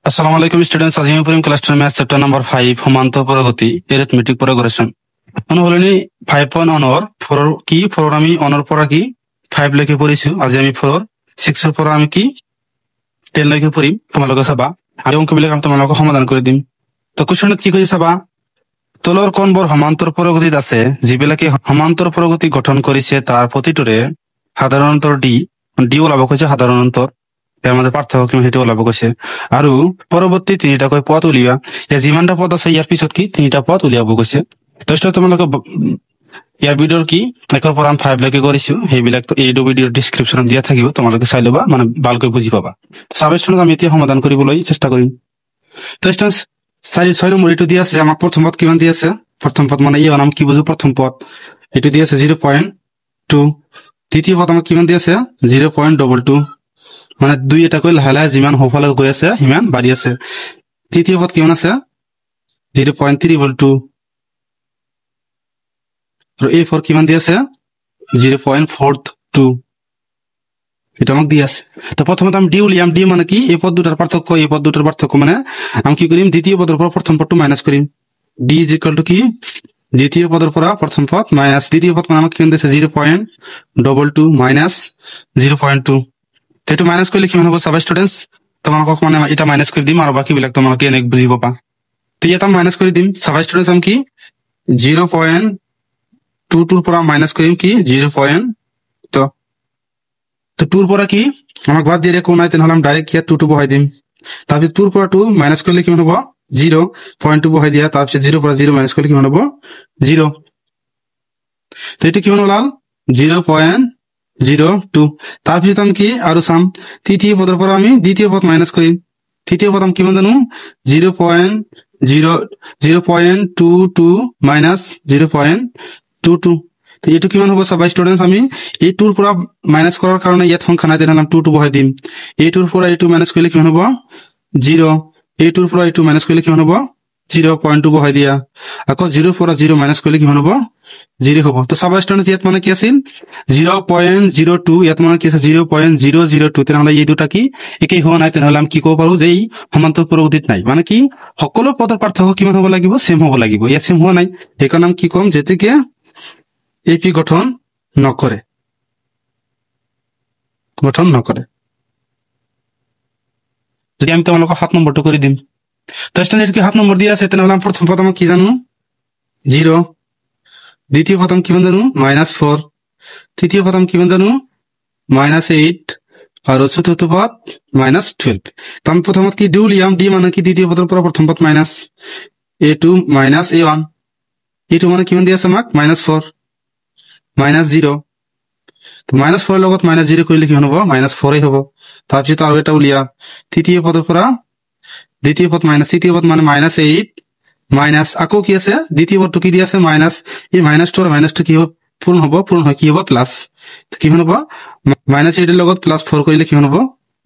আসসালামু আলাইকুম স্টুডেন্টস, আজি আমি পড়িম ক্লাস 10 ম্যাথ চ্যাপ্টার নাম্বার 5 সমান্তর প্রগতি এরিথমেটিক প্রোগ্রেশন। মনে হলনি 5 অনর 4 কি 4 আমি অনর পড়া কি 5 লেখে পড়িছো। আজি আমি 4 6 এর পড়া আমি কি 10 লেখে পড়িম। তোমালোকে চাবা আমি অঙ্কবিলাক আমি তোমালোকে সমাধান করে দিম। তো কোশ্চেনত কি কইছে চাবা, তলৰ কোণবোৰ সমান্তৰ প্ৰগতিত আছে, যিবিলাকে সমান্তৰ প্ৰগতি গঠন কৰিছে তাৰ প্ৰতিটোৰে সাধাৰণ অন্তৰ ডি ওলাব কৈছে। সাধাৰণ অন্তৰ এৰ মধ্যে পাৰ্থক্য কি সেটা ওলাব কৈছে। আৰু পৰৱৰ্তী তিনিটাকৈ পদ উলিওৱা, ইয়াৰ যিমানটা পদ আছে ইয়াৰ পিছত কি তিনিটা পদ উলিয়াব কৈছে। তো তোমালোকে ইয়াৰ ভিডিঅ'ৰ কি একৰ পৰা 5 লৈকে কৰিছো, সেইবিলাক এইটো ভিডিঅ'ৰ ডিছক্ৰিপশ্যনত দিয়া থাকিব, তোমালোকে চাই ল'বা, মানে ভালকৈ বুজি পাবা। সাবজেক্টখনত আমি এতিয়া সমাধান কৰিবলৈ চেষ্টা কৰিম। তো 6 নম্বৰ এইটো দিয়া আছে আমাক। প্ৰথম পদ কিমান দিয়া আছে? প্ৰথম পদ মানে ইয়াৰ নাম কি বুঝো, প্ৰথম পদ এইটো দিয়া আছে 0.2। দ্বিতীয় পদ আমাক কিমান দিয়া আছে 0.22, মানে দুই এটাকৈ লাহে লাহে যিমান সফলে গৈ আছে সিমান বাঢ়ি আছে। তৃতীয় পদ কিমান আছে 0.32, আৰু এই ফৰ কিমান দিয়া আছে 0.42, এটা আমাক দি আছে। তো প্রথমত আমি ডি উলিয়াম। ডি মানে কি এই পদ দুটার পার্থক্য, এই পদ দুটার পার্থক্য মানে আমি কি করিম দ্বিতীয় পদের পর প্রথম পদটো minus Karim. D is equal to কি দ্বিতীয় পদের পর প্রথম পদ মাইনাস দ্বিতীয় পদ মানে আমাকে কিমান দিয়েছে 0.22 মাইনাস 0.2। তো এইটো মাইনাস করলে কিমান হব সাব স্টুডেন্টস, তোমালোকক মানে এটা মাইনাস করে দিম, আর বাকি বিলাক তোমালোকে এনে বুঝিব পা। তো ইয়াত আমি মাইনাস করে দিম সাব স্টুডেন্টস, আমি কি 0.22 পৰা মাইনাস কৰিম কি 0. তো 2 পৰা কি আমাক বাদ দিয়ে কোন নাই, তেনেহলে আমি ডাইৰেক্ট ইয়াত 2 বহাই দিম। তাৰপৰ 2 পৰা 2 মাইনাস কৰলে কিমান হব 0.2 বহাই দিয়া, তাৰপৰ 0 পৰা 0 মাইনাস করলে কিমান হব 0। তো এটা কিমান ওলাল 0.02। তারপিছত আমি কি আৰু চাম তৃতীয় পদৰ পৰা আমি দ্বিতীয় পদ মাইনাস কৰিম। তৃতীয় পদ আমি কিমান জানো 0.22 মাইনাস 0.22। তো এইটো কিমান হব চাবা স্টুডেন্টস, আমি এই 2 পৰা মাইনাস কৰাৰ কাৰণে ইয়াত সংখ্যা নাই, তেনেহলে 2 বহাই দিম। এই 2 পৰা এইটো মাইনাস কৰিলে কিমান হব 0। এই 2 পৰা এইটো মাইনাস কৰিলে কিমান হব 0.2 বহাই দিয়া। আকৌ 0 পৰা 0 মাইনাস কৰিলে কিমান হব 0 হব। তো চাবা স্টুডেন্টস ইয়াত মানে কি আছিল 0.02, ইয়াত মানে কি আছে 0.002। তেনেহলে এই দুটা কি একেই হোৱা নাই, তেনেহলে আমি কি ক'ব পাৰো যে এই সমান্তৰ প্ৰগতিত নাই। মানে কি সকলো পদৰ পাৰ্থক্য কিমান হব লাগিব সেম হব লাগিব, ইয়াত সেম হোৱা নাই। সেইকাৰণে আমি কি কম যেতিকে এপি গঠন নকৰে। যদি আমি তোমালোকক 7 নম্বৰটো কৰি দিম। তো স্টুডেন্ট কি 7 নম্বৰ দিয়া আছে, তেনেহলে আমি প্ৰথম পদ কি জানো 0, দ্বিতীয় পদ কিমান জানো -4, তৃতীয় পদ কিমান জানো -8, আৰু চতুৰ্থ পদ -12। তো আমি প্ৰথমত কি ডি উলিয়াম। ডি মানে কি দ্বিতীয় পদৰ পৰা প্ৰথম পদ মাইনাস a2 মাইনাস a1, এইটো মানে কিমান দিয়া আছে আমাক -4 -0। তো -4 লগত -0 কৰিলে কিমান হব -4 হব। তাৰপিছত আৰু এটা উলিয়া তৃতীয় পদৰ পৰা দ্বিতীয় পদ মাইনাস, তৃতীয় পদ মানে -8 মাইনাস আকৌ কি আছে দ্বিতীয় পদটো কি দিয়া আছে মাইনাস, এই -2 আৰু -2 কি হব পূৰণ হব, পূৰণ হয় কি হব প্লাস। কিমান হব -8 এৰ লগত +4 কৰিলে কিমান হব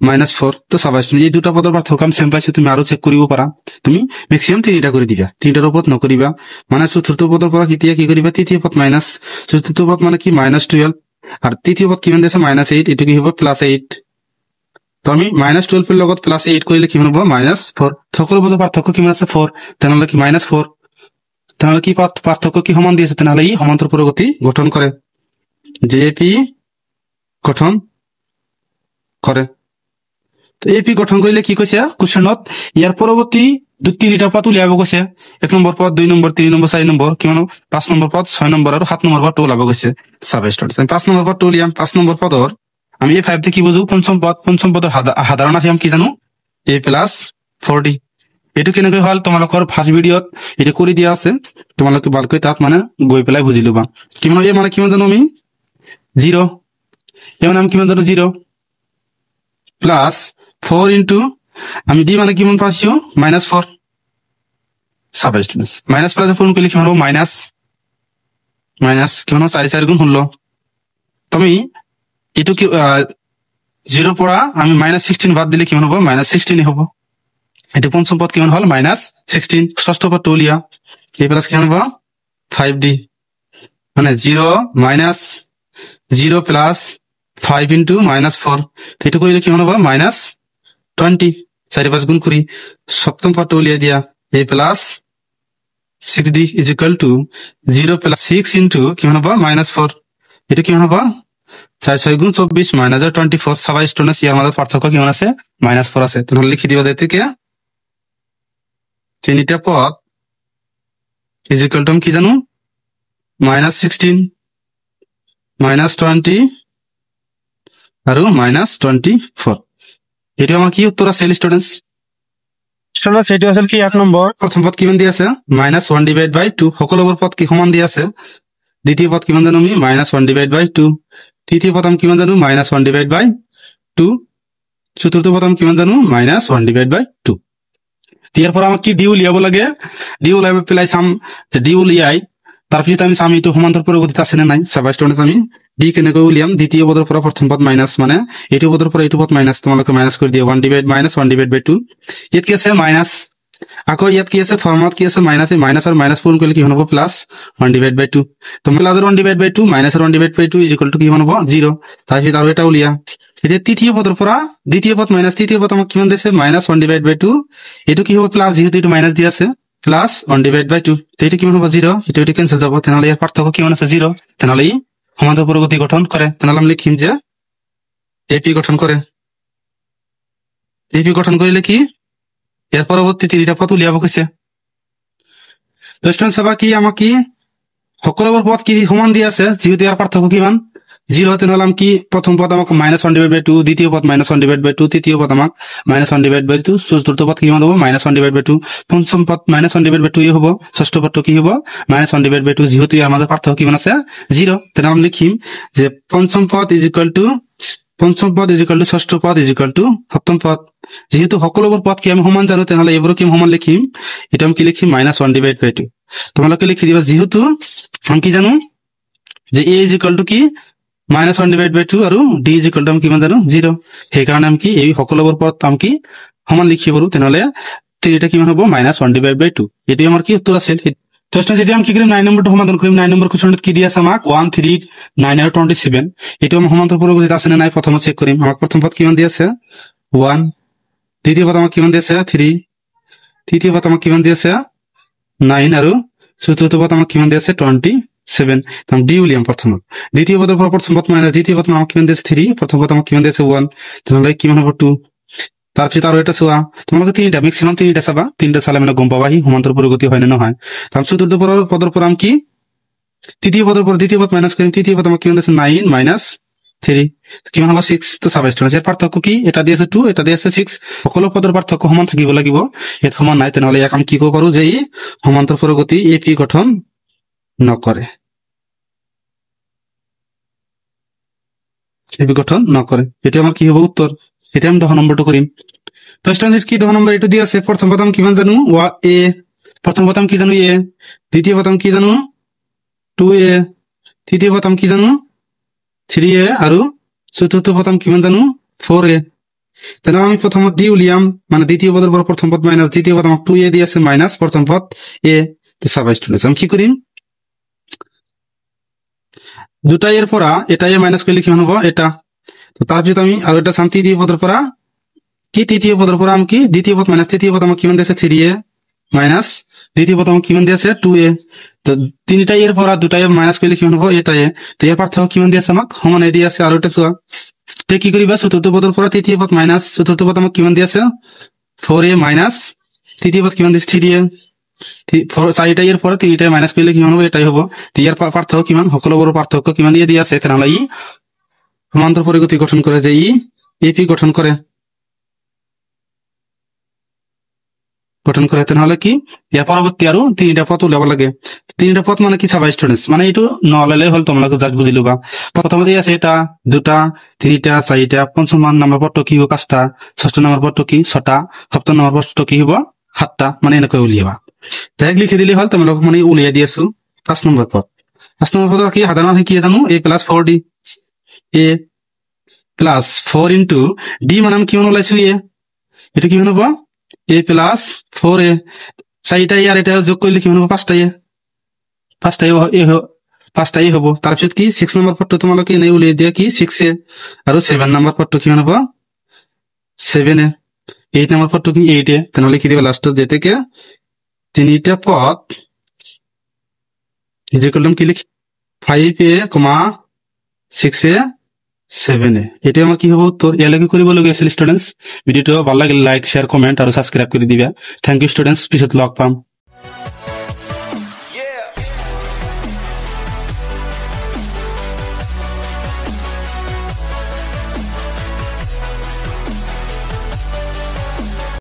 -4। তো চাবা এই দুটা পদৰ পাৰ্থক্য আমি চেম পাইছো, তুমি আৰু চেক কৰিব পাৰা। তুমি মেক্সিমাম 3টা কৰি দিবা, 3টাৰ ওপৰত নকৰিবা। মানে চতুৰ্থ পদৰ পৰা কেতিয়া কি কৰিবা তৃতীয় পদ মাইনাস, চতুৰ্থ পদ মানে কি -12, আর তৃতীয় পদ কিমান দিছে -8, এটো কি হব +8। তো আমি -12 এর লগত +8 কৰিলে কিমান হব -4। সকলো পদৰ পাৰ্থক্য কিমান আছে 4, তেনেহলে কি -4। তেনেহলে কি পাৰ্থক্য কি সমান দিয়েছে, তেনেহলে ই সমান্তৰ প্ৰগতি গঠন কৰে, জেপি গঠন কৰে। তো এপি গঠন কৰিলে কি কৈছে কোশ্চেনত ইয়াৰ পৰৱৰ্তী 2-3টা পদ উলিয়াব কৈছে। 1 নম্বৰ পদ, 2 নম্বৰ, 3 নম্বৰ, 4 নম্বৰ, কিমান 5 নম্বৰ পদ, 6 নম্বৰ আৰু 7 নম্বৰ পদটো ওলাব কৈছে। চাব স্টাৰ্ট 5 নম্বৰ পদটো উলিয়াম। 5 নম্বৰ পদৰ আমি এই 5 দিয়ে কি বুঝো পঞ্চম পদ। পঞ্চম পদৰ সাধাৰণ আৰ্হি কি জানো a + 4d। এইটো কেনেকৈ হল তোমালোকৰ ফাৰ্স্ট ভিডিঅত এটা কৰি দিয়া আছে, তোমালোকে ভালকৈ তাত মানে গৈ পেলাই বুজি লবা। কিমান এ মানে কিমান জানো আমি 0, এ মানে আমি কিমান জানো 0 প্লাস 4 ইনটু আমি ডি মানে কিমান পাইছো -4। সাব স্টুডেন্টস মাইনাস প্লাস পূরণ করলে কিমান হবো মাইনাস কিমান 4 গুণ 16। তুমি এইটো কি 0 পৰা আমি -16 বাদ দিলে কিমান হবো -16 হবো। এটো পঞ্চম পদ কিমান হল -16। ষষ্ঠ পদ উলিয়া a প্লাস কিমান হবো 5d, মানে 0 প্লাস 5 ইনটু -4। তো এটা কৰিলে কিমান হবো -20। 4 5 গুণ করি সপ্তম পদটা উলিয়ে দিয়া a plus 6d is equal to 0 plus 6 into কি হব -4 এটা কি হব 4 6 গুণ 24 মাইনাস 24 সবাই স্টুডেন্টস ইয়ার মধ্যে পার্থক্য কি আছে -4 আছে তাহলে লিখে দিবা যাইতে কি তিনটা পদ ইজ ইকুয়াল টু কি জানো -16 -20 আর -24 এটা আমার কি উত্তর আছে স্টুডেন্টস স্টুডেন্টস এটি আসলে কি 8 নম্বর প্রথম পদ কিমান দি আছে -1/2 সকলোবোৰ পদ কি সমান দি আছে দ্বিতীয় পদ কিমান জানো আমি -1/2 তৃতীয় পদ আমি কিমান জানো -1/2 চতুর্থ পদ আমি কিমান জানো -1/2 ইয়াৰ পৰা আমাক কি ডি উলিয়াব লাগে ডি উলিয়াব পেলাই চাম যে ডি উলিয়াই তাৰপিছত আমি চাম এইটো সমান্তৰাল পৰিগণিত আছে নে নাই চাবা স্টুডেন্টস আমি ডি কেনেকৈ উলিয়াম দ্বিতীয় পদৰ পৰা প্ৰথম পদ মাইনাস মানে এইটো পদৰ পৰা এইটো পদ মাইনাস তোমালোকে মাইনাস কৰি দিয়া 1/-1/2 ইয়াত কি আছে মাইনাস আকৌ ইয়াত কি আছে ফৰ্মত কি আছে মাইনাস মাইনাস আৰু মাইনাস পূৰণ কৰিলে কি হ'ব প্লাস 1/2 তো প্লাসৰ 1/2 মাইনাসৰ 1/2 ইজ ইকুয়াল টু কি হ'ব 0 তাৰপিছত আৰু এটা উলিয়া এতিয়া তৃতীয় পদৰ পৰা দ্বিতীয় পদ মাইনাস তৃতীয় পদ আমাক কিমান দিছে -1/2 এটো কি হ'ব প্লাস যেহেতু এটো মাইনাস দি আছে প্লাস 1/2 তো এটা কিমান হ'ব 0 এটা ক্যান্সেল যাব তাহলে এর পার্থক্য কিমান আছে 0 তাহলে এই সমান্তরাল পরিগতি গঠন করে তাহলে আমরা লিখিম যে এপি গঠন করে এপি গঠন করিলে কি এর পরবর্তী তিনটা পদ উলিয়াব কইছে তো স্টুডেন্ট সবা কি আমাকে সকলোবোৰ পদ কি সমান দি আছে যেহেতু এর পার্থক্য কিমান 0 তাহলে আমি কি প্রথম পদ আমাক -1/2 দ্বিতীয় পদ -1/2 তৃতীয় পদ আমাক -1/2 চতুর্থ পদ কি হবে -1/2 পঞ্চম পদ -1/2 হবে ষষ্ঠ পদ কি হবে -1/2 যেহেতু এর মধ্যে পার্থক্য কিমান আছে 0 তাহলে আমরা লিখিম যে পঞ্চম পদ ইজ ইকুয়াল টু ষষ্ঠ পদ ইজ ইকুয়াল টু সপ্তম পদ যেহেতু সকলোবোৰ পদ কি আমি সমান জানো তাহলে এবারও কি সমান লিখিম এটা আমি কি লিখিম -1/2 তোমালোকে লিখি দিবা যেহেতু আমি কি জানো যে a ইজ ইকুয়াল টু কি -1/2 আৰু d ইজ ইকুয়াল টু আমি কিমান জানো 0 সেই কাৰণে আমি কি এই সকলোবোৰ পদ আমি কি সমান লিখিব পাৰো তেনলে এটা কিমান হ'ব -1/2 এটি আমাৰ কি উত্তৰ আছিল তো যদি আমি কি কৰিম 9 নম্বৰটো সমাধান কৰিম 9 নম্বৰ কোৱেশ্চনত কি দি আছে আমাক 1 3 9 আৰু 27 এটো আমি সমান্তৰাল পৰিগণিত আছে নে নাই প্ৰথমে চেক কৰিম আমাক প্ৰথম পদ কিমান দি আছে 1 দ্বিতীয় পদ আমাক কিমান দি আছে 3 তৃতীয় পদ আমাক কিমান দি আছে 9 আৰু চতুৰ্থ পদ আমাক কিমান দি আছে 27 তাম ডি উলিয়াম প্রথম দ্বিতীয় পদের পর প্রথম পদ মাইনাস দ্বিতীয় পদ আমাকে কিমান দিয়েছে 3 প্রথম পদ আমাকে কিমান দিয়েছে 1 তাহলে কিমান হবে 2 তারপর আরো এটা চোৱা তোমালোকে তিনটা ম্যাক্সিমাম তিনটা চাবা তিনটা চালে মানে গম পাবা হি সমান্তরাল পরিগতি হয় না নহয় তাম চতুর্থ পদৰ পৰ আম কি তৃতীয় পদৰ পৰ দ্বিতীয় পদ মাইনাস কৰিম তৃতীয় পদ আমাকে কিমান দিয়েছে 9 মাইনাস 3 কিমান হবে 6 তো চাবা স্টুডেন্ট এর পার্থক্য কি এটা দিয়েছে 2 এটা দিয়েছে 6 সকলো পদৰ পার্থক্য সমান থাকিব লাগিব এত সমান নাই তেনহলে এক আমি কি কৰিব পাৰো যে সমান্তৰাল পৰিগতি এপি গঠন নকৰে এপি গঠন নকরে এটা আমার কি হবে উত্তর এটা আমি 10 নম্বরটা করিম তো স্টুডেন্ট কি 10 নম্বর এটা দিয়ে আছে প্রথম পদ আমি কিমান জানো এ প্রথম পদ আমি কি জানো এ দ্বিতীয় পদ আমি কি জানো 2a তৃতীয় পদ আমি কি জানো 3a আৰু চতুর্থ পদ আমি কিমান জানো 4a তাহলে আমি প্রথম ডি উলিয়াম মানে দ্বিতীয় পদের পর প্রথম পদ মাইনাস দ্বিতীয় পদ আমাক 2a দিয়ে আছে মাইনাস প্রথম পদ a তো সবাই স্টুডেন্ট আমি কি করিম দুটা এর পরা এটা এ মাইনাস করলে কিমান হবে এটা তো তারপর আমি আর এটা সাম তৃতীয় পদের পরা কি তৃতীয় পদের পরা আমি কি দ্বিতীয় পদ মাইনাস তৃতীয় পদ আমাকে কিমান দিয়েছে 3a মাইনাস দ্বিতীয় পদ আমাকে কিমান দিয়েছে 2a তো তিনটা এর পরা দুটা এ মাইনাস করলে কিমান হবে এটা এ তো এর পার্থক্য কিমান দিয়েছে আমাকে সমান দিয়ে আছে আর এটা চোৱা তে কি করিবা চতুর্থ পদের পরা তৃতীয় পদ মাইনাস চতুর্থ পদ আমাকে কিমান দিয়েছে 4a মাইনাস তৃতীয় পদ কিমান দিয়েছে 3a চাৰিটা এৰ পৰে তিনটা মাইনাস কৰলে কিমান হবে এটাই হবে ইয়াৰ পাৰ্থক্য কিমান সকলোবোৰ পার্থক্য কিমান দিয়ে দিয়া আছে তাহলে ই সমান্তরাল পরিগতি গঠন করে যে ই এপি গঠন করে তাহলে কি ইয়ার পরবর্তী আরো তিনটা পদ উলাব লাগে তিনটা পদ মানে কি চাবা স্টুডেন্টস মানে এইটো নলালে হল তোমালোকে জাস্ট বুঝি লবা প্রথমে দিয়ে আছে এটা দুটা তিনটা চাৰিটা পঞ্চম নাম্বার পদটো কি হবে 5টা ষষ্ঠ নাম্বার পদটো কি 6টা সপ্তম নাম্বার পদটো কি হবে 7টা মানে এনেকৈ উলিয়াবা তাই লিখে দিলে হল তোমালোকে মানে উলিয়াই দি আছো 5 নম্বৰ পদ 5 নম্বৰ পদ কি সাধারণ কি জানো a + 4d a + 4 into d মানে আমি কিমান ওলাইছো এ এটা কিমান হ'ব a + 4a চাৰিটা ইয়াৰ এটা যোগ কৰিলে কিমান হ'ব 5টা এ 5টা হ'ব তাৰপিছত কি 6 নম্বৰ পদটো তোমালোকে এনে উলিয়াই দিয়া কি 6a আৰু 7 নম্বৰ পদটো কিমান হ'ব 7a 8 নাম্বার পদটা কি 8 এ, তাহলে লিখে দিবে লাস্ট যে থেকে 3টা পদ যে করলাম কি লিখি 5 এ, 6 এ, 7 এ। এটা আমার কি হবে উত্তর। এর লাগে করিব লাগে স্টুডেন্টস। ভিডিওটা ভালো লাগলে লাইক শেয়ার কমেন্ট আর সাবস্ক্রাইব করে দিবা। থ্যাংক ইউ স্টুডেন্টস, পিছত লগ পাম।